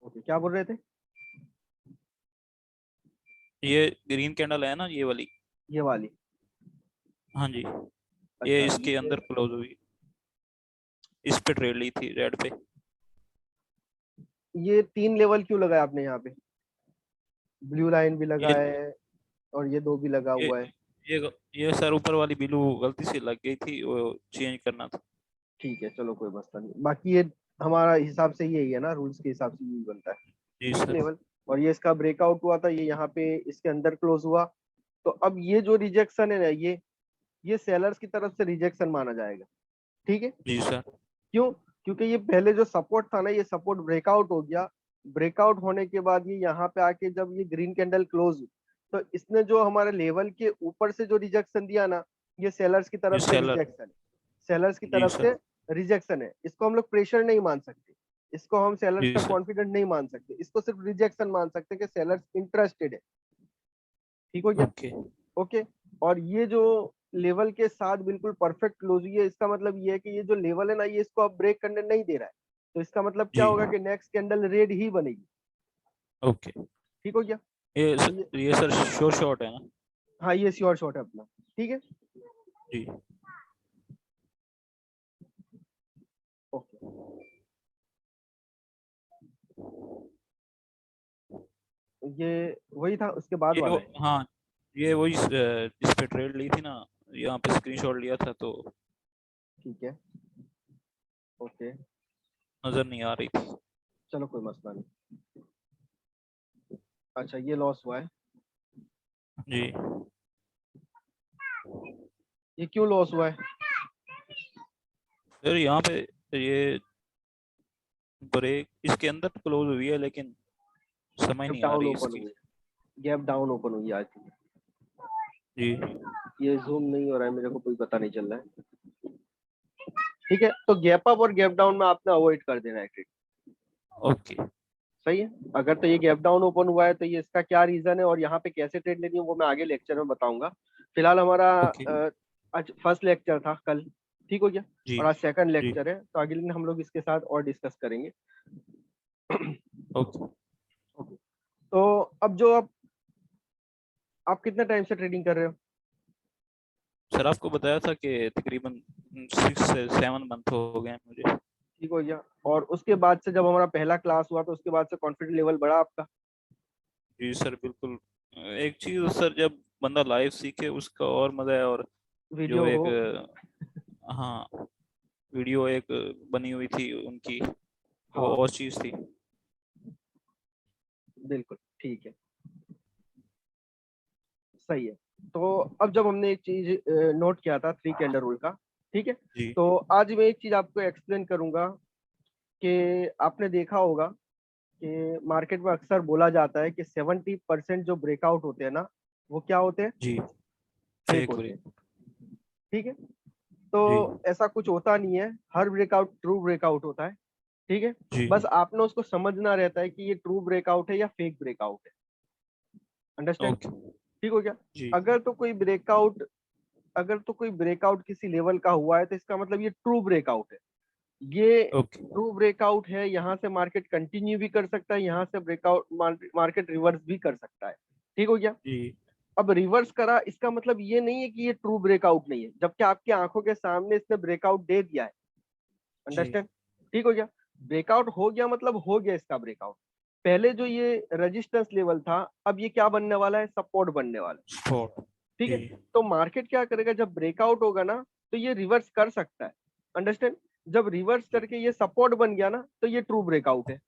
Okay, क्या बोल रहे थे? ये ग्रीन कैंडल है ना, ये वाली। ये वाली? हाँ जी, ये अच्छा, इसके अंदर क्लोज हुई, इस पे ट्रेड ली थी रेड पे। ये 3 लेवल क्यों लगाया आपने यहाँ पे? ब्लू लाइन भी लगा ये है और ये 2 भी लगा ये हुआ है। ये सर ऊपर वाली ब्लू गलती से लग गई थी, वो चेंज करना था। ठीक है, चलो कोई मसला नहीं। बाकी ये हमारा हिसाब से यही है ना, रूल्स के हिसाब से यही बनता है। जी एक सर। लेवल। और ये इसका ब्रेकआउट हुआ था, ये यहाँ पे इसके अंदर क्लोज हुआ। तो अब ये जो रिजेक्शन है ना, ये सेलर्स की तरफ से रिजेक्शन माना जाएगा। ठीक है। जी सर। क्यों? क्योंकि ये पहले जो सपोर्ट था ना, ये सपोर्ट ब्रेकआउट हो गया। ब्रेकआउट होने के बाद ये यहाँ पे आके जब ये ग्रीन कैंडल क्लोज हुई, तो इसने जो हमारे लेवल के ऊपर से जो रिजेक्शन दिया ना, ये सेलर्स की ये तरफ से सेलर। रिजेक्शन है। सेलर्स की जी तरफ सर। से रिजेक्शन है। इसको हम लोग प्रेशर नहीं मान सकते, इसको हम सेलर्स जी का सर। कॉन्फिडेंट नहीं मान सकते, इसको सिर्फ रिजेक्शन मान सकते हैं कि सेलर्स इंटरेस्टेड है। ठीक हो गया? ओके। ओके। और ये जो लेवल के साथ बिल्कुल परफेक्ट क्लोज हुई है, इसका मतलब ये है कि ये जो लेवल है ना, ये इसको अब ब्रेक करने नहीं दे रहा है। तो इसका मतलब क्या जी। होगा कि नेक्स्ट कैंडल रेड ही बनेगी। ओके। ठीक हो गया? ये तो स- ये, ये सर श्योर शॉट है ना? हाँ, ये श्योर शॉट है अपना। ठीक है। जी। ओके। ये वही था, उसके बाद वाला है। हाँ, ये वही जिस पे ट्रेड ली थी ना, यहाँ पे स्क्रीनशॉट लिया था तो ठीक है। ओके। नजर नहीं आ रही थी। चलो कोई मसला नहीं। अच्छा, ये लॉस हुआ है। जी। ये क्यों लॉस हुआ है? सर यहाँ पे ये ब्रेक इसके अंदर क्लोज हुई है, लेकिन समझ गैप नहीं आ डाउन रही ओपन इसकी। हुई है। गैप डाउन ओपन हुई है आज। जी। ये जूम नहीं हो रहा है, मेरे को कोई पता नहीं चल रहा है। ठीक है, तो गैप अप और गैप डाउन में आपने अवॉइड कर देना है ट्रेड। ओके। सही है। अगर तो ये गैप डाउन ओपन हुआ है, तो ये इसका क्या रीजन है और यहाँ पे कैसे ट्रेड लेनी है, वो मैं आगे लेक्चर में बताऊंगा। फिलहाल हमारा ओके। आज फर्स्ट लेक्चर था कल। ठीक हो गया? जी। और आज सेकंड जी। लेक्चर है, तो अगले दिन हम लोग इसके साथ और डिस्कस करेंगे। ओके। ओके। तो अब जो आप कितने टाइम से ट्रेडिंग कर रहे हो? सर आपको बताया था कि तकरीबन 6 से 7 मंथ हो गए हैं मुझे। ठीक हो गया। और उसके बाद से जब हमारा पहला क्लास हुआ, तो उसके बाद से कॉन्फिडेंस लेवल बढ़ा आपका? जी सर बिल्कुल। एक चीज सर, जब बंदा लाइव सीखे उसका और मजा है, और जो वीडियो एक हो। हाँ, वीडियो एक बनी हुई थी उनकी, वो हाँ, और चीज थी। बिल्कुल ठीक है। सही है। तो अब जब हमने एक चीज नोट किया था 3 कैंडल रूल का। ठीक है। जी। तो आज मैं एक चीज आपको एक्सप्लेन करूंगा कि आपने देखा होगा कि मार्केट में अक्सर बोला जाता है कि 70% जो ब्रेकआउट होते हैं ना, वो क्या होते हैं? जी। फेक फेक होते हैं। ब्रेक। ठीक है। तो जी। ऐसा कुछ होता नहीं है, हर ब्रेकआउट ट्रू ब्रेकआउट होता है। ठीक है। जी। बस आपने उसको समझना रहता है कि ये ट्रू ब्रेकआउट है या फेक ब्रेकआउट है। अंडरस्टैंड? ओके। ठीक हो गया? जी। अगर तो कोई ब्रेकआउट अगर तो कोई ब्रेकआउट किसी लेवल का हुआ है, तो इसका मतलब ये ट्रू ब्रेकआउट है। ये ओके। ट्रू ब्रेकआउट है, यहाँ से मार्केट कंटिन्यू भी कर सकता है, यहाँ से ब्रेकआउट मार्केट रिवर्स भी कर सकता है। ठीक हो गया? जी। अब रिवर्स करा, इसका मतलब ये नहीं है कि ये ट्रू ब्रेकआउट नहीं है, जबकि आपकी आंखों के सामने इसने ब्रेकआउट दे दिया है। जी। अंडरस्टैंड? ठीक हो गया? ब्रेकआउट हो गया मतलब हो गया इसका ब्रेकआउट। पहले जो ये रेजिस्टेंस लेवल था, अब ये क्या बनने वाला है? सपोर्ट बनने वाला है। स्पॉट। ठीक जी। है। तो मार्केट क्या करेगा, जब ब्रेकआउट होगा ना, तो ये रिवर्स कर सकता है। अंडरस्टैंड? जब रिवर्स जी। करके ये सपोर्ट बन गया ना, तो ये ट्रू ब्रेकआउट है।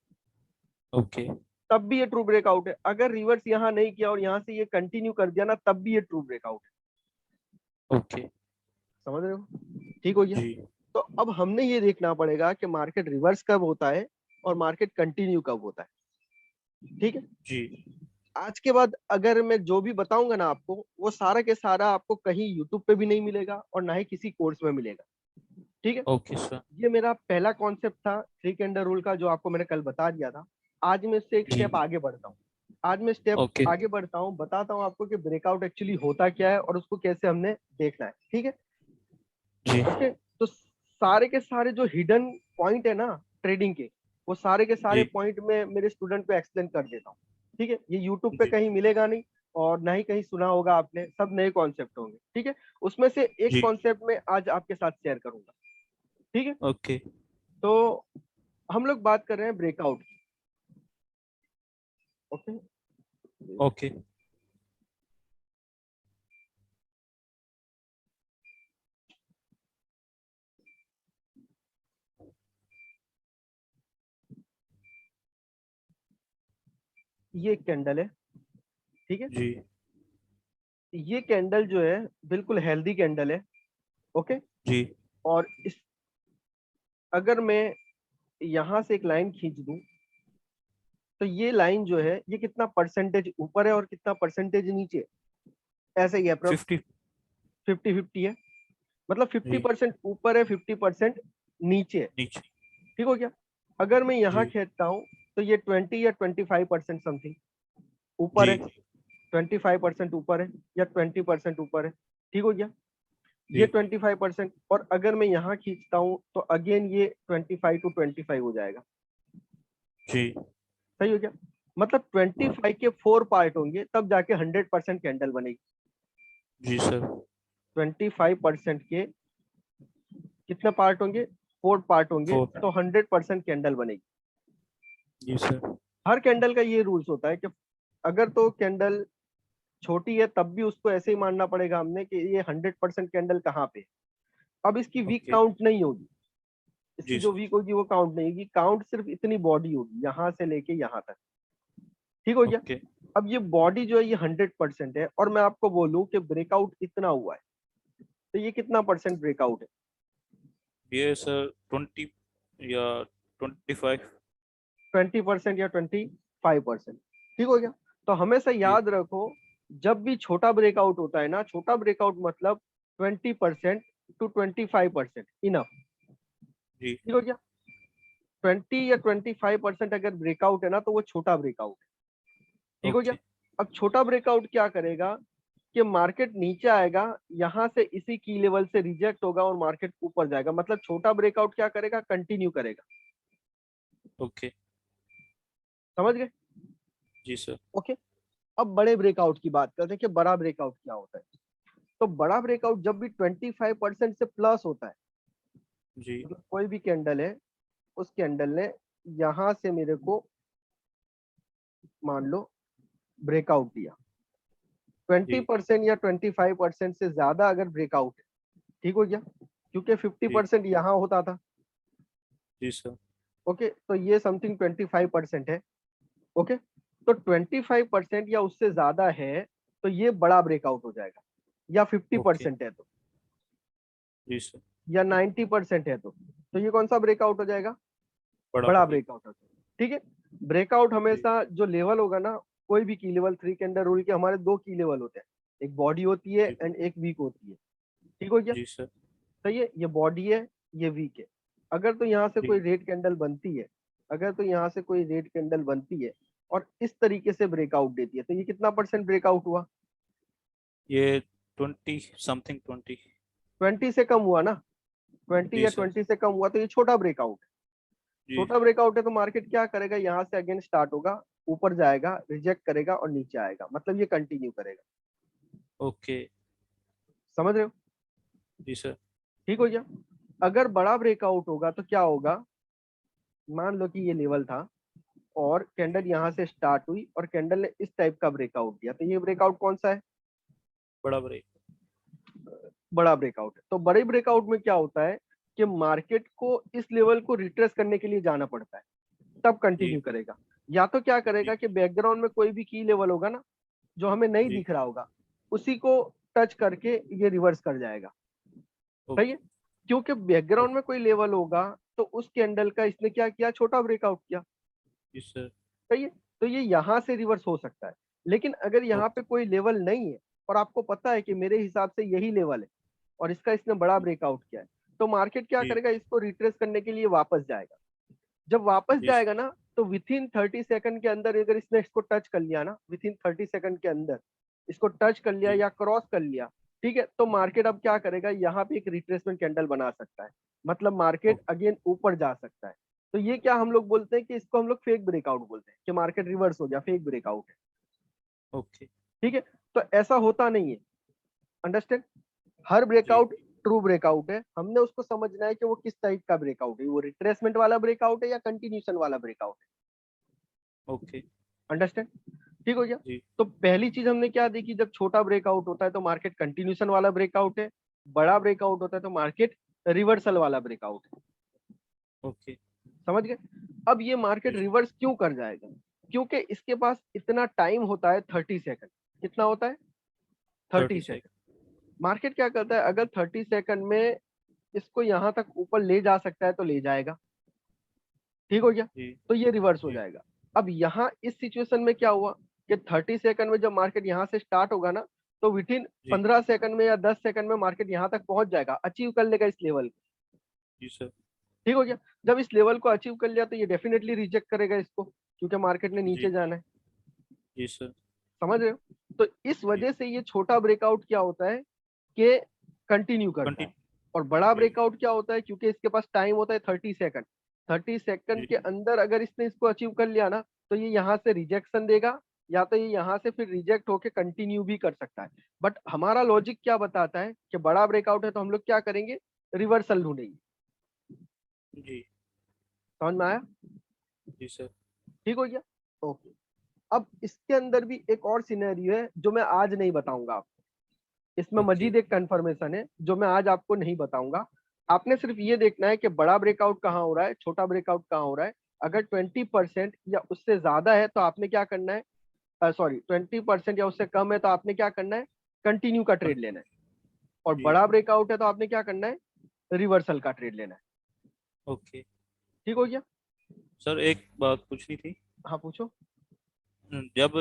ओके। तब भी ये ट्रू ब्रेकआउट है। अगर रिवर्स यहाँ नहीं किया और यहाँ से ये कंटिन्यू कर दिया ना, तब भी ये ट्रू ब्रेकआउट है। ओके। समझ रहे हो? ठीक हो गया? जी। तो अब हमने ये देखना पड़ेगा कि मार्केट रिवर्स कब होता है और मार्केट कंटिन्यू कब होता है। ठीक है। जी। आज के बाद अगर मैं जो भी बताऊंगा ना आपको, वो सारा के सारा आपको कहीं यूट्यूब पे भी नहीं मिलेगा और ना ही किसी कोर्स में मिलेगा। ठीक है। Okay sir. ये मेरा पहला कॉन्सेप्ट था 3 कैंडल रूल का, जो आपको मैंने कल बता दिया था। आज मैं इससे एक जी। स्टेप आगे बढ़ता हूँ। आज मैं स्टेप ओके। आगे बढ़ता हूँ, बताता हूँ आपको कि ब्रेकआउट एक्चुअली होता क्या है और उसको कैसे हमने देखना है। ठीक है। जी। ओके। तो सारे के सारे जो हिडन पॉइंट है ना ट्रेडिंग के, वो सारे के सारे जी पॉइंट में मेरे स्टूडेंट को एक्सप्लेन कर देता हूँ। ठीक है, ये यूट्यूब पे जी कहीं मिलेगा नहीं और ना ही कहीं सुना होगा आपने, सब नए कॉन्सेप्ट होंगे। ठीक है, उसमें से एक जी। कॉन्सेप्ट में आज आपके साथ शेयर करूंगा। ठीक है, ओके तो हम लोग बात कर रहे हैं ब्रेकआउट की। Okay, okay. ये एक कैंडल है। ठीक है, जी ये कैंडल जो है बिल्कुल हेल्दी कैंडल है। ओके, जी और इस अगर मैं यहां से एक लाइन खींच दूं तो ये लाइन जो है ये कितना परसेंटेज ऊपर है और कितना परसेंटेज नीचे है? ऐसे ही अप्रोक्स 50। 50-50 है। मतलब फिफ्टी जी परसेंट ऊपर है, 50% नीचे है। नीचे। ठीक हो गया। अगर मैं यहाँ जी खींचता हूँ तो ये 20 या 25% समथिंग ऊपर जी है, 25% ऊपर है या 20% ऊपर है। ठीक हो गया, ये जी 25%। और अगर मैं यहाँ खींचता हूँ तो अगेन ये 25 to 25 हो जाएगा। जी सही हो गया। मतलब 25 के 4 पार्ट होंगे तब जाके 100% कैंडल बनेगी। जी सर। 25% के कितने पार्ट होंगे? 4 पार्ट होंगे 4। तो 100% कैंडल बनेगी। जी सर। हर कैंडल का ये रूल्स होता है कि अगर तो कैंडल छोटी है तब भी उसको ऐसे ही मानना पड़ेगा हमने कि ये 100% कैंडल कहाँ पे है। अब इसकी वीक ओके। काउंट नहीं होगी, इसकी जी जो सर। वीक होगी वो काउंट नहीं होगी, काउंट सिर्फ इतनी बॉडी होगी यहाँ से लेके यहाँ तक। ठीक हो गया। ओके। अब ये बॉडी जो है ये 100% है और मैं आपको बोलूं कि ब्रेकआउट इतना हुआ है तो ये कितना परसेंट ब्रेकआउट है? ये सर 20 या 25। 20% या 25%। ठीक हो गया। तो हमेशा जी याद रखो, जब भी छोटा ब्रेकआउट होता है ना, छोटा ब्रेकआउट मतलब 20% to 25% इनफ। जी ठीक हो गया। 20 या 25% अगर ब्रेकआउट है ना तो वो छोटा ब्रेकआउट है। ठीक हो गया। ओके। अब छोटा ब्रेकआउट क्या करेगा कि मार्केट नीचे आएगा, यहां से इसी की लेवल से रिजेक्ट होगा और मार्केट ऊपर जाएगा। मतलब छोटा ब्रेकआउट क्या करेगा? कंटिन्यू करेगा। ओके। समझ गए? जी सर। ओके, अब बड़े ब्रेकआउट की बात करते हैं कि बड़ा ब्रेकआउट क्या होता है। तो बड़ा ब्रेकआउट जब भी 25% से प्लस होता है, जी मतलब कोई भी कैंडल है, उस कैंडल ने यहां से मेरे को मान लो ब्रेकआउट दिया, ट्वेंटी जी परसेंट या 25% से ज्यादा अगर ब्रेकआउट है, ठीक हो गया, क्योंकि फिफ्टी जी परसेंट यहाँ होता था। जी सर। ओके, तो ये समथिंग 25% है। ओके, तो 25% या उससे ज्यादा है तो ये बड़ा ब्रेकआउट हो जाएगा। या फिफ्टी ओके। परसेंट है तो, जी सर। या 90% है तो ये कौन सा ब्रेकआउट हो जाएगा? बड़ा बड़ा ब्रेक। ब्रेकआउट होता है। ठीक है, ब्रेकआउट जी हमेशा जो लेवल होगा ना, कोई भी की लेवल, थ्री कैंडल रूल के हमारे दो की लेवल होते हैं, एक बॉडी होती है जी एंड एक वीक होती है। ठीक हो गया। जी सर। सही है, ये बॉडी है, ये वीक है। अगर तो यहाँ से कोई जी रेड कैंडल बनती है, अगर तो यहाँ से कोई रेड कैंडल बनती है और इस तरीके से ब्रेकआउट देती है तो ये कितना परसेंट ब्रेकआउट हुआ? ये 20 समथिंग 20। 20 से कम हुआ ना? 20 जी या सर। 20 से कम हुआ तो ये छोटा ब्रेकआउट है। जी छोटा ब्रेकआउट है तो मार्केट क्या करेगा? यहाँ से अगेन स्टार्ट होगा, ऊपर जाएगा, रिजेक्ट करेगा और नीचे आएगा, मतलब ये कंटिन्यू करेगा। ओके। समझ रहे हो? जी सर। ठीक हो गया। अगर बड़ा ब्रेकआउट होगा तो क्या होगा? मान लो कि ये लेवल था और कैंडल जी यहाँ से स्टार्ट हुई और कैंडल ने इस टाइप का ब्रेकआउट दिया, तो ये ब्रेकआउट कौन सा है? बड़ा ब्रेक। बड़ा ब्रेकआउट है। तो बड़े ब्रेकआउट में क्या होता है कि मार्केट को इस लेवल को रिट्रेस करने के लिए जाना पड़ता है, तब जी कंटिन्यू करेगा। या तो क्या करेगा जी कि बैकग्राउंड में कोई भी की लेवल होगा ना, जो हमें नहीं जी। दिख रहा होगा, उसी को टच करके ये रिवर्स कर जाएगा। सही है, ओके। क्योंकि बैकग्राउंड ओके। में कोई लेवल होगा तो उस कैंडल का इसने क्या किया? छोटा ब्रेकआउट किया। जी सर। सही है, तो ये यहाँ से रिवर्स हो सकता है। लेकिन अगर यहाँ पे ओके। कोई लेवल नहीं है और आपको पता है कि मेरे हिसाब से यही लेवल है और इसका इसने बड़ा ब्रेकआउट किया है, तो मार्केट क्या जी करेगा? इसको रिट्रेस करने के लिए वापस जाएगा। जब वापस जी जाएगा ना तो विथ इन 30 सेकंड के अंदर अगर इसने इसको टच कर लिया ना, विथ इन 30 सेकंड के अंदर इसको टच कर लिया जी। या क्रॉस कर लिया, ठीक है, तो मार्केट अब क्या करेगा? यहाँ पे एक रिट्रेसमेंट कैंडल बना सकता है, मतलब मार्केट ओके। अगेन ऊपर जा सकता है। तो ये क्या हम लोग बोलते हैं कि इसको हम लोग फेक ब्रेकआउट बोलते हैं कि मार्केट रिवर्स हो गया, फेक ब्रेकआउट है। ओके। ठीक है, तो ऐसा होता नहीं है, अंडरस्टैंड। हर जी। ब्रेकआउट ट्रू ब्रेकआउट है, हमने उसको समझना है कि वो किस टाइप का ब्रेकआउट है, वो रिट्रेसमेंट वाला ब्रेकआउट है या कंटिन्यूशन वाला ब्रेकआउट है, ओके। अंडरस्टैंड। ठीक हो गया। जी। तो पहली चीज हमने क्या देखी, जब छोटा ब्रेकआउट होता है तो मार्केट कंटिन्यूशन वाला ब्रेकआउट है, बड़ा ब्रेकआउट होता है तो मार्केट रिवर्सल वाला ब्रेकआउट है। ओके। समझ गए। अब ये मार्केट जी। रिवर्स क्यों कर जाएगा, क्योंकि इसके पास इतना टाइम होता है 30 सेकंड। कितना होता है? 30 30 सेकंड। सेकंड। मार्केट क्या करता है, अगर 30 सेकंड में इसको यहां तक ऊपर ले जा सकता है तो ले जाएगा। ठीक हो गया। जी। तो ये रिवर्स हो जी। जाएगा। अब यहाँ इस सिचुएशन में क्या हुआ कि 30 सेकंड में जब मार्केट यहाँ से स्टार्ट होगा ना, तो विद इन जी। 15 सेकंड में या 10 सेकंड में मार्केट यहाँ तक पहुंच जाएगा, अचीव कर लेगा इस लेवल को। जी सर। ठीक हो गया। जब इस लेवल को अचीव कर लिया तो ये डेफिनेटली रिजेक्ट करेगा इसको, क्योंकि मार्केट ने नीचे जी। जाना है। जी सर। समझ रहे हो। तो इस जी। वजह से ये छोटा ब्रेकआउट क्या होता है कि कंटिन्यू करता है। कंटिन्यू। और बड़ा जी। ब्रेकआउट क्या होता है, क्योंकि इसके पास टाइम होता है 30 सेकंड। 30 सेकंड के जी। अंदर अगर इसने इसको अचीव कर लिया ना, तो ये यहाँ से रिजेक्शन देगा, या तो ये यहाँ से फिर रिजेक्ट होके कंटिन्यू भी कर सकता है। बट हमारा लॉजिक क्या बताता है कि बड़ा ब्रेकआउट है तो हम लोग क्या करेंगे, रिवर्सल ढूंढेंगे। जी। समझ में आया? जी सर। ठीक हो गया। ओके। अब इसके अंदर भी एक और सिनेरियो है जो मैं आज नहीं बताऊंगा आपको। इसमें ओके। मजीद एक कंफर्मेशन है जो मैं आज आपको नहीं बताऊंगा। आपने सिर्फ ये देखना है कि बड़ा ब्रेकआउट कहाँ हो रहा है, छोटा ब्रेकआउट कहाँ हो रहा है। अगर 20% या उससे ज्यादा है तो आपने क्या करना है, सॉरी 20% या उससे कम है तो आपने क्या करना है, कंटिन्यू का ट्रेड लेना है। और जी। बड़ा ब्रेकआउट है तो आपने क्या करना है, रिवर्सल का ट्रेड लेना है। ओके। ठीक हो गया। सर एक बात पूछनी थी। हाँ पूछो। जब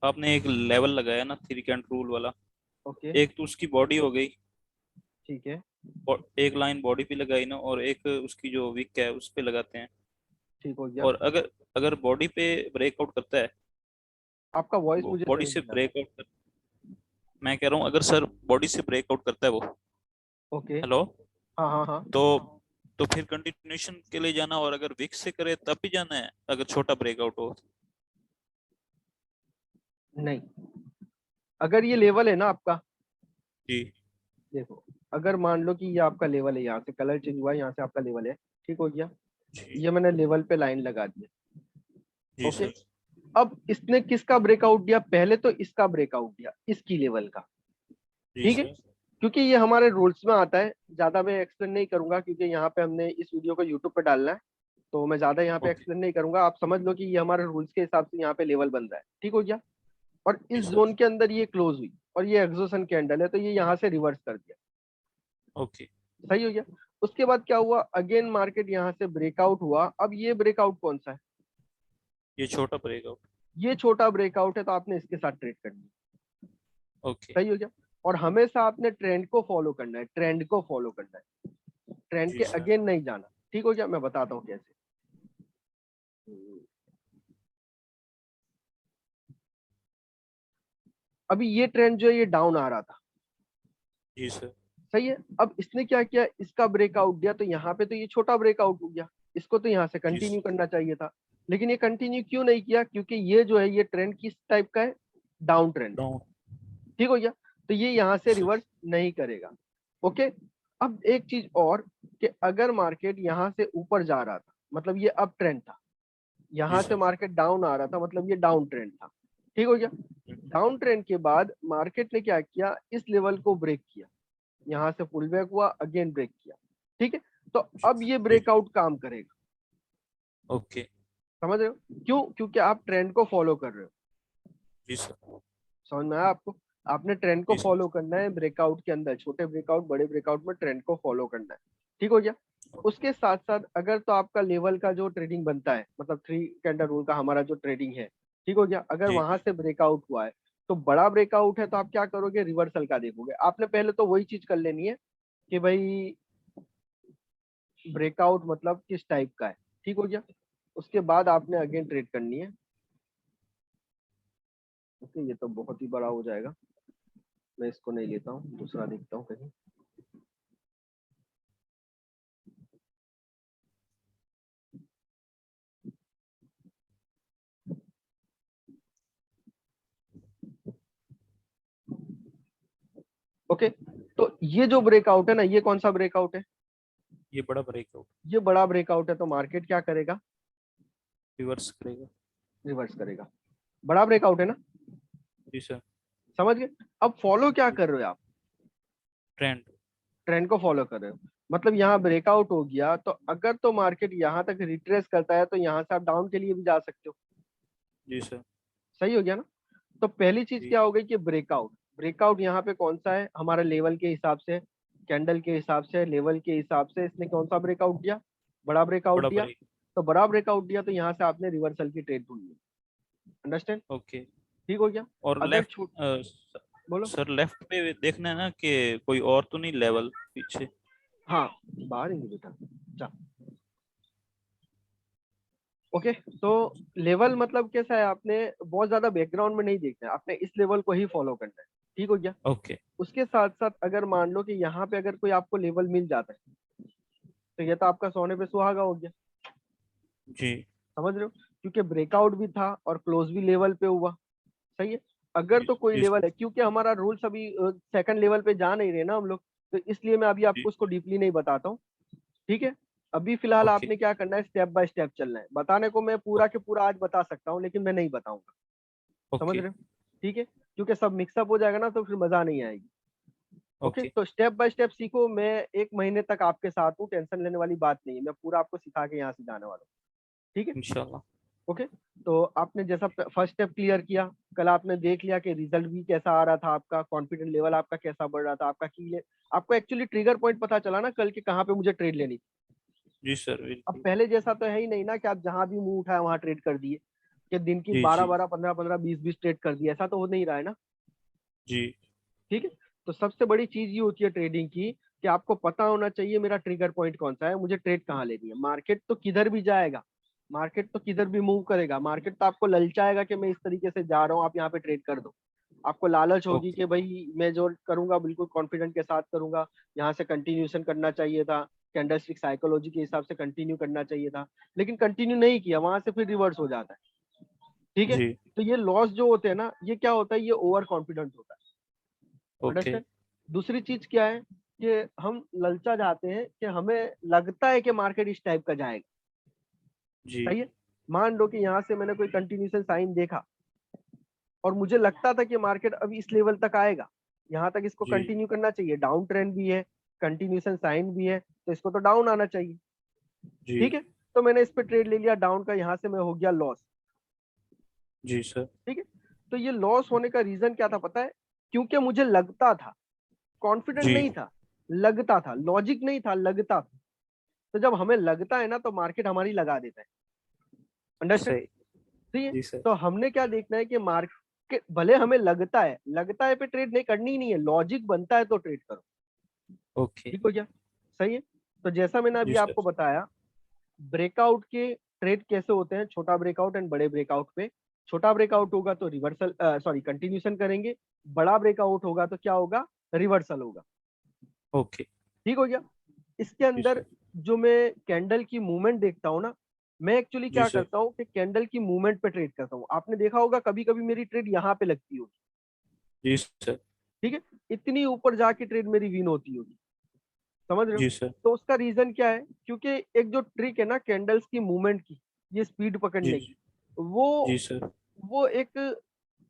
आपने एक लेवल लगाया ना, थ्री कैंट रूल वाला, ओके। एक तो उसकी बॉडी हो गई, ठीक है। और एक लाइन बॉडी पे लगाई ना, और एक उसकी जो विक है उस पे लगाते हैं। ठीक हो गया। और अगर अगर बॉडी पे ब्रेकआउट करता है, आपका वॉइस वो मुझे बॉडी नहीं से दिख रहा। ब्रेकआउट कर, मैं कह रहा हूँ अगर सर बॉडी से ब्रेकआउट करता है वो, ओके। हेलो, हाँ हाँ हाँ। तो तो फिर कंटिन्यूशन के लिए जाना, और अगर विक से करे तब भी जाना है अगर छोटा ब्रेकआउट हो। नहीं, अगर ये लेवल है ना आपका, जी। देखो, अगर मान लो कि ये आपका लेवल है, यहाँ से कलर चेंज हुआ है, यहाँ से आपका लेवल है। ठीक हो गया। जी। ये मैंने लेवल पे लाइन लगा दिया। जी ओके। सर। अब इसने किसका ब्रेकआउट दिया, पहले तो इसका ब्रेकआउट दिया, इसकी लेवल का। जी ठीक है। सर। क्योंकि ये हमारे रूल्स में आता है, ज्यादा मैं एक्सप्लेन नहीं करूंगा क्योंकि यहाँ पे हमने इस वीडियो को यूट्यूब पे डालना है। तो मैं ज्यादा यहाँ पे ओके। एक्सप्लेन नहीं करूंगा, आप समझ लो कि ये हमारे रूल्स के हिसाब से यहाँ पे लेवल बन रहा है। ठीक हो गया। और जी इस सर। जोन के अंदर ये क्लोज हुई और ये एक्सोसन कैंडल है, तो ये यहाँ से रिवर्स कर दिया। ओके। सही हो गया। उसके बाद क्या हुआ, अगेन मार्केट यहाँ से ब्रेकआउट हुआ। अब ये ब्रेकआउट कौन सा है, ये छोटा ब्रेकआउट। ये छोटा ब्रेकआउट है, तो आपने इसके साथ ट्रेड करनी है। ओके। सही हो गया। और हमेशा आपने ट्रेंड को फॉलो करना है, ट्रेंड को फॉलो करना है, ट्रेंड जी के सर। अगेन नहीं जाना। ठीक हो गया। मैं बताता हूँ कैसे। अभी ये ट्रेंड जो है ये डाउन आ रहा था। जी सर। सही है। अब इसने क्या किया, इसका ब्रेकआउट दिया, तो यहाँ पे तो ये छोटा ब्रेकआउट हो गया, इसको तो यहाँ से जी कंटिन्यू सर। करना चाहिए था। लेकिन ये कंटिन्यू क्यों नहीं किया, क्योंकि ये जो है ये ट्रेंड किस टाइप का है, डाउन ट्रेंड है। डाउन। ठीक हो गया। तो ये यहाँ जी से सर। रिवर्स नहीं करेगा। ओके। अब एक चीज और, कि अगर मार्केट यहाँ से ऊपर जा रहा था मतलब ये अप ट्रेंड था, जी यहाँ से सर। मार्केट डाउन आ रहा था मतलब ये डाउन ट्रेंड था। ठीक हो गया। डाउन ट्रेंड के बाद मार्केट ने क्या किया, इस लेवल को ब्रेक किया, यहाँ से पुल बैक हुआ, अगेन ब्रेक किया। ठीक है। तो अब ये जी। ब्रेकआउट काम करेगा। ओके। समझ रहे हो क्यों, क्योंकि आप ट्रेंड को फॉलो कर रहे हो। जी सर। समझ में आया आपको। आपने ट्रेंड को जी सर। फॉलो करना है ब्रेकआउट के अंदर, छोटे ब्रेकआउट बड़े ब्रेकआउट में ट्रेंड को फॉलो करना है। ठीक हो गया। उसके साथ साथ अगर तो आपका लेवल का जो ट्रेडिंग बनता है, मतलब थ्री कैंडल रूल का हमारा जो ट्रेडिंग है, ठीक हो गया, अगर जी। वहां से ब्रेकआउट हुआ है तो बड़ा ब्रेकआउट है तो आप क्या करोगे, रिवर्सल का देखोगे। आपने पहले तो वही चीज कर लेनी है कि भाई ब्रेकआउट मतलब किस टाइप का है। ठीक हो गया। उसके बाद आपने अगेन ट्रेड करनी है। ओके, ये तो बहुत ही बड़ा हो जाएगा, मैं इसको नहीं लेता हूँ, दूसरा देखता हूँ कहीं। ओके, तो ये जो ब्रेकआउट है ना, ये कौन सा ब्रेकआउट है? ये बड़ा ब्रेकआउट ये बड़ा ब्रेकआउट है, तो मार्केट क्या करेगा? रिवर्स करेगा। रिवर्स करेगा। बड़ा ब्रेकआउट है ना, जी सर। समझ गए? अब फॉलो क्या कर रहे हो आप? ट्रेंड। ट्रेंड को फॉलो कर रहे हो, मतलब यहाँ ब्रेकआउट हो गया तो अगर तो मार्केट यहाँ तक रिट्रेस करता है तो यहाँ से आप डाउन के लिए भी जा सकते हो। जी सर। सही हो गया ना? तो पहली चीज जी। क्या हो गई कि ब्रेकआउट। ब्रेकआउट यहाँ पे कौन सा है? हमारा लेवल के हिसाब से, कैंडल के हिसाब से, लेवल के हिसाब से इसने कौन सा ब्रेकआउट दिया? बड़ा ब्रेकआउट बड़ा दिया। ब्रेक। तो बड़ा ब्रेकआउट दिया तो यहाँ से आपने रिवर्सल की ट्रेड ढूंढनी। अंडरस्टैंड? ओके। ठीक हो गया? और अगर लेफ्ट छूट, बोलो। सर लेफ्ट पे देखना है ना कि कोई और तो नहीं लेवल पीछे। हाँ, बाहर ही नहीं बेटा, जा। ओके, तो लेवल मतलब कैसा है, आपने बहुत ज्यादा बैकग्राउंड में नहीं देखना है, आपने इस लेवल को ही फॉलो करना है। ठीक हो गया? ओके। उसके साथ साथ अगर मान लो कि यहाँ पे अगर कोई आपको लेवल मिल जाता है तो ये तो आपका सोने पे सुहागा हो गया। जी। समझ रहे हो? क्योंकि ब्रेकआउट भी था और क्लोज भी लेवल पे हुआ। सही है? अगर जी, तो कोई जी लेवल सर। है, क्योंकि हमारा रूल्स अभी सेकंड लेवल पे जा नहीं रहे ना हम लोग, तो इसलिए मैं अभी जी। आपको उसको डीपली नहीं बताता हूँ। ठीक है? अभी फिलहाल ओके। आपने क्या करना है, स्टेप बाय स्टेप चलना है। बताने को मैं पूरा के पूरा आज बता सकता हूँ लेकिन मैं नहीं बताऊंगा। समझ ओके। रहे हो? ठीक है? क्योंकि सब मिक्सअप हो जाएगा ना तो फिर मजा नहीं आएगी। Okay, okay. तो स्टेप बाय स्टेप सीखो। मैं 1 महीने तक आपके साथ हूँ, टेंशन लेने वाली बात नहीं है, मैं पूरा आपको सिखा के यहाँ से जाने वाला हूँ। ठीक है? इंशाल्लाह। ओके, तो आपने जैसा फर्स्ट स्टेप क्लियर किया, कल आपने देख लिया कि रिजल्ट भी कैसा आ रहा था, आपका कॉन्फिडेंट लेवल आपका कैसा बढ़ रहा था, आपका की आपको एक्चुअली ट्रिगर पॉइंट पता चला ना कल के कहाँ पे मुझे ट्रेड लेनी थी। जी सर अब बिल्कुल। पहले जैसा तो है ही नहीं ना कि आप जहां भी मुंह उठाया वहां ट्रेड कर दिए, कि दिन की जी। बारह जी। बारह 15 15 20 20 ट्रेड कर दिए, ऐसा तो हो नहीं रहा है ना। जी। ठीक है? तो सबसे बड़ी चीज ये होती है ट्रेडिंग की कि आपको पता होना चाहिए मेरा ट्रिगर पॉइंट कौन सा है, मुझे ट्रेड कहाँ लेनी है। मार्केट तो किधर भी जाएगा, मार्केट तो किधर भी मूव करेगा, मार्केट तो आपको ललचाएगा कि मैं इस तरीके से जा रहा हूँ, आप यहाँ पे ट्रेड कर दो। आपको लालच होगी ओके। कि भाई मैं जो करूंगा बिल्कुल कॉन्फिडेंट के साथ करूंगा, यहाँ से कंटिन्यूशन करना चाहिए था, कैंडलस्टिक साइकोलॉजी के हिसाब से कंटिन्यू करना चाहिए था, लेकिन कंटिन्यू नहीं किया, वहां से फिर रिवर्स हो जाता है। ठीक है? जी। तो ये लॉस जो होते हैं ना, ये क्या होता है, ये ओवर कॉन्फिडेंट होता है। ओके। अंडरस्टैंड? दूसरी चीज क्या है कि हम ललचा जाते हैं कि हमें लगता है कि मार्केट इस टाइप का जाएगा। जी। सही है? मान लो कि यहाँ से मैंने कोई कंटिन्यूशन साइन देखा और मुझे लगता था कि मार्केट अभी इस लेवल तक आएगा, यहाँ तक इसको जी। कंटिन्यू करना चाहिए, डाउन ट्रेंड भी है, कंटिन्यूशन साइन भी है, तो इसको तो डाउन आना चाहिए। जी। ठीक है? तो मैंने इस पे ट्रेड ले लिया डाउन का, यहाँ से मैं हो गया लॉस। जी सर। ठीक है? तो ये लॉस होने का रीजन क्या था पता है? क्योंकि मुझे लगता था, कॉन्फिडेंट जी। नहीं था, लगता था, लॉजिक नहीं था, लगता था। तो जब हमें लगता है ना तो मार्केट हमारी लगा देता है। अंडरस्टैंड? सही। ठीक है? जी सर। तो हमने क्या देखना है कि मार्केट भले हमें लगता है पे ट्रेड नहीं करनी ही नहीं है, लॉजिक बनता है तो ट्रेड करो। ओके। ठीक हो गया? सही है? तो जैसा मैंने जी अभी सर। आपको बताया, ब्रेकआउट के ट्रेड कैसे होते हैं, छोटा ब्रेकआउट एंड बड़े ब्रेकआउट पे। छोटा ब्रेकआउट होगा तो रिवर्सल, सॉरी कंटिन्यूशन करेंगे। बड़ा ब्रेकआउट होगा तो क्या होगा, रिवर्सल होगा। ओके। ठीक हो गया? इसके जी अंदर सर। जो मैं कैंडल की मूवमेंट देखता हूँ ना, मैं एक्चुअली जी क्या सर। करता हूँ कि कैंडल की मूवमेंट पे ट्रेड करता हूँ। आपने देखा होगा कभी कभी मेरी ट्रेड यहाँ पे लगती होगी। जी सर। ठीक है? इतनी ऊपर जाके ट्रेड मेरी विन होती होगी। समझ रहे हो? जी सर। तो उसका रीजन क्या है? क्योंकि एक जो ट्रिक है ना कैंडल्स की मूवमेंट की, ये स्पीड जी। पकड़ने की, वो जी सर। वो एक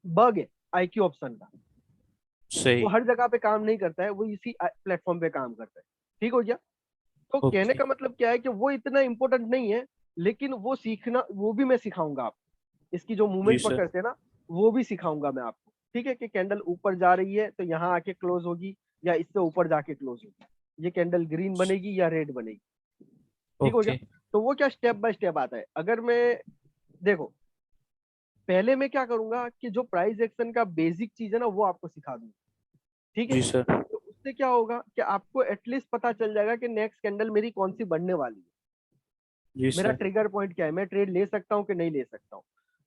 बग है आईक्यू ऑप्शन का। वो सही। हर जगह पे काम नहीं करता है, वो इसी प्लेटफॉर्म पे काम करता है। ठीक हो गया? तो कहने ओके। का मतलब क्या है कि वो इतना इंपॉर्टेंट नहीं है, लेकिन वो सीखना, वो भी मैं सिखाऊंगा आपको। इसकी जो जी मूवमेंट सर। पकड़ते हैं ना, वो भी सिखाऊंगा मैं आपको। ठीक है? कि कैंडल ऊपर जा रही है तो यहाँ आके क्लोज होगी या इससे ऊपर जाके क्लोज होगी, ये कैंडल ग्रीन बनेगी या रेड बनेगी। ठीक हो गया? ओके। तो वो क्या स्टेप बाय स्टेप आता है। अगर मैं, देखो, पहले मैं क्या करूंगा कि जो प्राइस एक्शन का बेसिक चीज है ना वो आपको सिखा दूंगा। ठीक है? जी सर। तो उससे क्या होगा कि आपको एटलीस्ट पता चल जाएगा कि नेक्स्ट कैंडल मेरी कौन सी बनने वाली है, जी मेरा सर। ट्रिगर पॉइंट क्या है, मैं ट्रेड ले सकता हूँ कि नहीं ले सकता हूँ।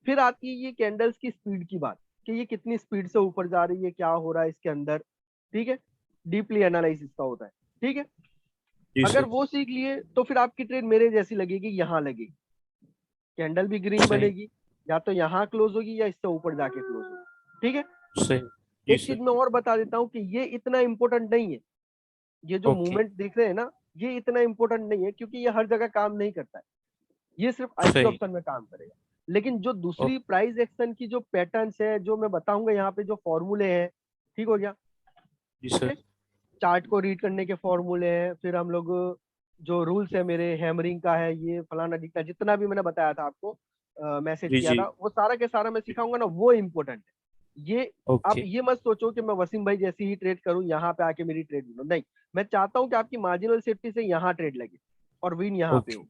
फिर आती है ये कैंडल्स की स्पीड की बात, कि ये कितनी स्पीड से ऊपर जा रही है, क्या हो रहा है इसके अंदर। ठीक है? डीपली एनालिसिस का होता है। ठीक है? जी अगर सर। वो सीख लिए तो फिर आपकी ट्रेड मेरे जैसी लगेगी, यहाँ लगेगी, कैंडल भी ग्रीन सही। बनेगी, या तो यहाँ क्लोज होगी या इससे ऊपर जाके क्लोज होगी। ठीक है? सही। जी एक चीज सर। मैं और बता देता हूँ कि ये इतना इम्पोर्टेंट नहीं है, ये जो ओके। मूवमेंट देख रहे हैं ना, ये इतना इम्पोर्टेंट नहीं है, क्योंकि ये हर जगह काम नहीं करता है, ये सिर्फ आईक्यू सही। ऑप्शन में काम करेगा। लेकिन जो ओ, दूसरी प्राइस एक्शन की जो पैटर्न्स है, जो मैं बताऊंगा यहाँ पे, जो फॉर्मूले हैं, ठीक हो गया, जी ओके, सर। चार्ट को रीड करने के फॉर्मूले हैं, फिर हम लोग जो रूल्स है मेरे हैमरिंग का है, ये फलाना ढिकना, जितना भी मैंने बताया था आपको, मैसेज जी किया जी। था, वो सारा के सारा मैं सिखाऊंगा ना, वो इम्पोर्टेंट है। ये आप ओके। ये मत सोचो कि मैं वसीम भाई जैसी ही ट्रेड करूं, यहाँ पे आके मेरी ट्रेड लो, नहीं, मैं चाहता हूँ कि आपकी मार्जिनल सेफ्टी से यहाँ ट्रेड लगे और विन यहाँ पे ओके। हो।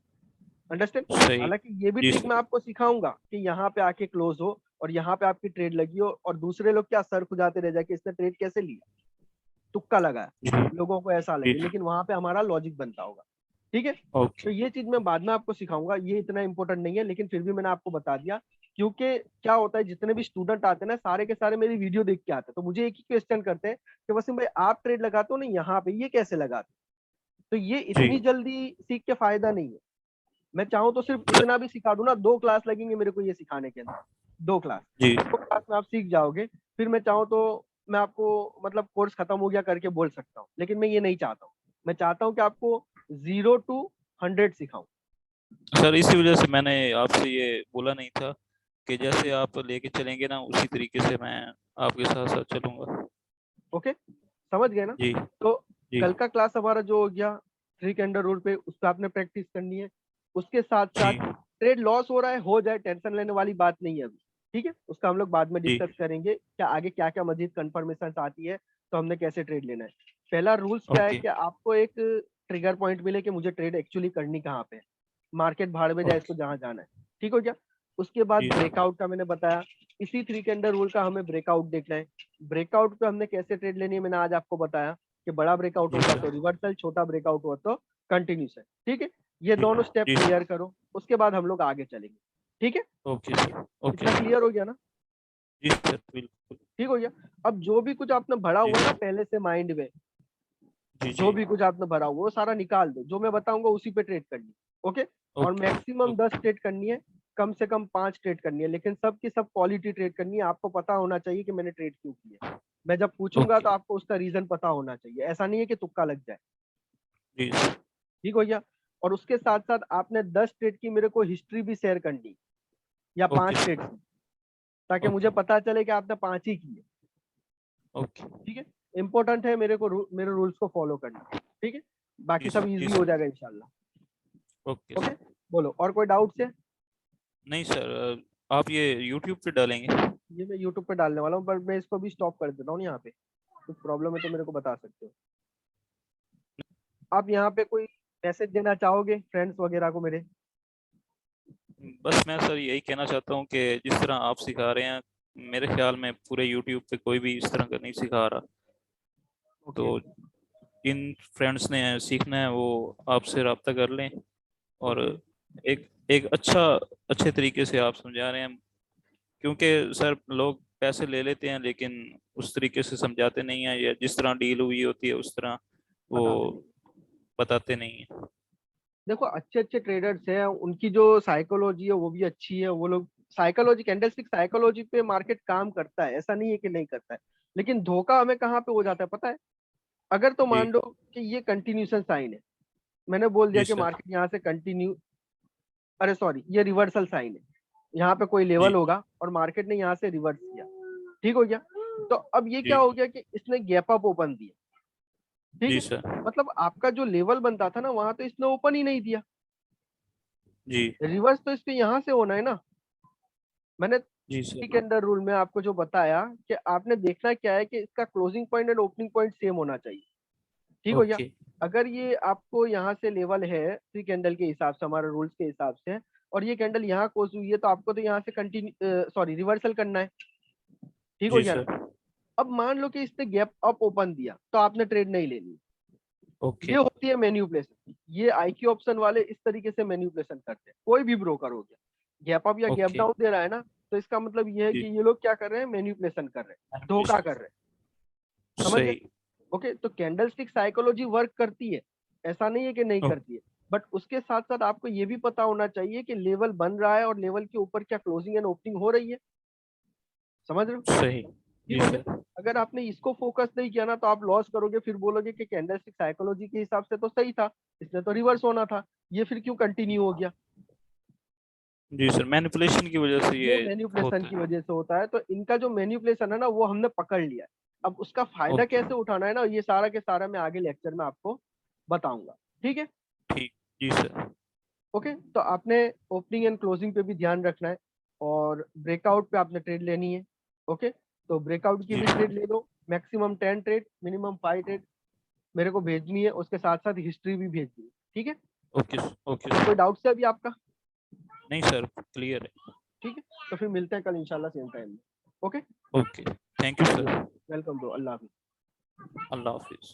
अंडरस्टैंड? सही। हालांकि ये भी जी ट्रिक सर। मैं आपको सिखाऊंगा कि यहाँ पे आके क्लोज हो और यहाँ पे आपकी ट्रेड लगी हो, और दूसरे लोग क्या सर खुजाते रह जाए कि इसने ट्रेड कैसे लिया, तुक्का लगाया, जी लोगों को ऐसा जी। लगे, लेकिन वहां पे हमारा लॉजिक बनता होगा। ठीक है? ओके। तो ये चीज मैं बाद में आपको सिखाऊंगा, ये इतना इंपॉर्टेंट नहीं है, लेकिन फिर भी मैंने आपको बता दिया, क्योंकि क्या होता है, जितने भी स्टूडेंट आते हैं ना, सारे के सारे मेरी वीडियो देख के आते हैं, तो मुझे एक ही क्वेश्चन करते हैं कि वसीम भाई आप ट्रेड लगाते हो ना यहाँ पे, ये कैसे लगाते हो? तो ये जी इतनी जल्दी सीख के फायदा नहीं है। मैं चाहूँ तो सिर्फ इतना भी सिखा दूं ना, 2 क्लास लगेंगे मेरे को ये सिखाने के अंदर, 2 क्लास, जी। 2 क्लास में आप सीख जाओगे। फिर मैं चाहूँ तो मैं आपको मतलब कोर्स खत्म हो गया करके बोल सकता हूँ, लेकिन मैं ये नहीं चाहता हूँ। मैं चाहता हूँ कि आपको 0 to 100 सिखाऊं। सर इसी वजह से मैंने आपसे ये बोला नहीं था कि जैसे आप लेके चलेंगे ना उसी तरीके से मैं आपके साथ साथ चलूंगा। ओके, समझ गए ना? जी तो जी कल का क्लास हमारा जो हो गया, 3 कैंडल रूल पे, उस पर आपने प्रैक्टिस करनी है। उसके साथ साथ जी ट्रेड लॉस हो रहा है, हो जाए, टेंशन लेने वाली बात नहीं है अभी। ठीक है, उसका हम लोग बाद में जी। डिस्कस करेंगे, क्या आगे क्या क्या मजीद कंफर्मेशन आती है, तो हमने कैसे ट्रेड लेना है। पहला रूल्स क्या है ओके। कि आपको एक ट्रिगर पॉइंट मिले कि मुझे ट्रेड एक्चुअली करनी कहाँ पे है, मार्केट भाड़ में जाए, ओके। इसको जहां जाना है। ठीक हो गया? उसके बाद जी ब्रेकआउट का मैंने बताया, इसी 3 कैंडल रूल का हमें ब्रेकआउट देखना है। ब्रेकआउट पे हमने कैसे ट्रेड लेनी है, मैंने आज आपको बताया कि बड़ा ब्रेकआउट जी होगा सर। तो रिवर्सल, छोटा ब्रेकआउट हुआ तो कंटिन्यूशन। ठीक है, ये जी दोनों स्टेप जी क्लियर सर। करो, उसके बाद हम लोग आगे चलेंगे। ठीक है? Okay sir. ओके इतना सर। क्लियर हो गया ना? जी सर बिल्कुल। ठीक हो गया। अब जो भी कुछ आपने भरा जी हुआ है ना सर। पहले से माइंड में, जी जी। जो भी कुछ आपने भरा हुआ वो सारा निकाल दो, जो मैं बताऊंगा उसी पे ट्रेड करनी। ओके? और ओके। Maximum okay. 10 ट्रेड करनी है, कम से कम 5 ट्रेड करनी है, लेकिन सब की सब क्वालिटी ट्रेड करनी है। आपको पता होना चाहिए कि मैंने ट्रेड क्यों की है। मैं जब पूछूंगा ओके। तो आपको उसका रीजन पता होना चाहिए, ऐसा नहीं है कि तुक्का लग जाए। जी सर। ठीक हो गया? और उसके साथ साथ आपने 10 ट्रेड की मेरे को हिस्ट्री भी शेयर करनी, या ओके 5 ट्रेड सर। की, ताकि मुझे ओके। पता चले कि आपने 5 ही की है। ओके। ठीक है? इंपॉर्टेंट है मेरे को मेरे रूल्स को फॉलो करना। ठीक है? जी बाकी सब सर। जी इजी हो सर। जाएगा इंशाल्लाह। Okay okay, sir. बोलो और कोई डाउट है? नहीं सर, आप ये यूट्यूब पे डालेंगे? ये मैं यूट्यूब पे डालने वाला हूँ, पर मैं इसको भी स्टॉप कर देता हूँ यहाँ पे। कुछ प्रॉब्लम है तो मेरे को बता सकते हो। आप यहाँ पे कोई मैसेज देना चाहोगे फ्रेंड्स वगैरह को मेरे? बस मैं सर यही कहना चाहता हूँ कि जिस तरह आप सिखा रहे हैं, मेरे ख्याल में पूरे यूट्यूब पे कोई भी इस तरह का नहीं सिखा रहा। ओके। तो जिन फ्रेंड्स ने सीखना है वो आपसे रब्ता कर लें। और ओके। एक एक अच्छे तरीके से आप समझा रहे हैं, क्योंकि सर लोग पैसे ले लेते हैं लेकिन उस तरीके से समझाते नहीं हैं, या जिस तरह डील हुई होती है उस तरह वो बताते नहीं। बताते नहीं हैं। देखो, अच्छे अच्छे ट्रेडर्स हैं, उनकी जो साइकोलॉजी है वो भी अच्छी है। वो लोग साइकोलॉजी, कैंडलस्टिक साइकोलॉजी पे मार्केट काम करता है, ऐसा नहीं है कि नहीं करता है। लेकिन धोखा हमें कहाँ पे हो जाता है पता है? अगर तो जी मान लो कि ये कंटिन्यूशन साइन है, मैंने बोल दिया जी कि सर। मार्केट यहाँ से कंटिन्यू, अरे सॉरी, ये रिवर्सल साइन है, यहाँ पे कोई लेवल जी होगा और मार्केट ने यहाँ से रिवर्स किया। ठीक हो गया? तो अब ये क्या जी। हो गया कि इसने गैप अप ओपन दिया। ठीक जी है? सर। मतलब आपका जो लेवल बनता था ना, वहां तो इसने ओपन ही नहीं दिया। जी रिवर्स तो इसके यहाँ से होना है ना। मैंने जी थ्री के सर। अंडर रूल में आपको जो बताया कि आपने देखना क्या है कि इसका closing point and opening point same होना चाहिए। ठीक हो गया? ओके। अगर ये आपको यहाँ से लेवल है 3 कैंडल के हिसाब से, हमारे रूल्स के हिसाब से, और ये कैंडल यहाँ क्लोज हुई है, तो आपको तो यहाँ से कंटिन्यू, सॉरी, रिवर्सल करना है। ठीक हो जी गया ना? सर। अब मान लो कि इसने गैप अप ओपन दिया, तो आपने ट्रेड नहीं लेनी। ये ओके। होती है मैन्युपुलेशन। ये आईक्यू ऑप्शन वाले इस तरीके से मैन्युपुलेशन करते हैं, कोई भी ब्रोकर हो गया, गैप अप या गैप ओके। डाउन दे रहा है ना, तो इसका मतलब ये है जी। कि ये लोग क्या कर रहे हैं, मैन्युपुलेशन कर रहे हैं, धोखा कर रहे हैं। समझ गए? सही। ओके, तो कैंडलस्टिक साइकोलॉजी वर्क करती है, ऐसा नहीं है कि नहीं ओ, करती है। बट उसके साथ साथ आपको ये भी पता होना चाहिए कि लेवल बन रहा है और लेवल के ऊपर क्या क्लोजिंग एंड ओपनिंग हो रही है। समझ रहे हो? सही। जी ठीक हो गया। सर। अगर आपने इसको फोकस नहीं किया ना तो आप लॉस करोगे, फिर बोलोगे कि कैंडलस्टिक साइकोलॉजी के हिसाब से तो सही था, इसने तो रिवर्स होना था, ये फिर क्यों कंटिन्यू हो गया। जी सर, मैनिपुलेशन की वजह से ये ये मैन्युपुलेशन होता की है। वजह से होता है। तो इनका जो मैन्युपुलेशन है ना वो हमने पकड़ लिया है। अब उसका फायदा ओके। कैसे उठाना है ना, ये सारा के सारा मैं आगे लेक्चर में आपको बताऊंगा। ठीक है। ठीक। जी सर। ओके, तो आपने ओपनिंग एंड क्लोजिंग पे भी ध्यान रखना है, और ब्रेकआउट पे आपने ट्रेड लेनी है। ओके, तो ब्रेकआउट की जी भी सर। ट्रेड ले लो, मैक्सिमम 10 ट्रेड, मिनिमम 5 ट्रेड मेरे को भेजनी है, उसके साथ साथ हिस्ट्री भी भेजनी है। ठीक है। ओके। ओके कोई सर। डाउट्स है अभी आपका। नहीं सर, क्लियर है। ठीक है, तो फिर मिलते हैं कल इंशाल्लाह सेम टाइम में। ओके, ओके, थैंक यू चलिए, सर। वेलकम ब्रो, अल्लाह हाफिज़। अल्लाह हाफिज।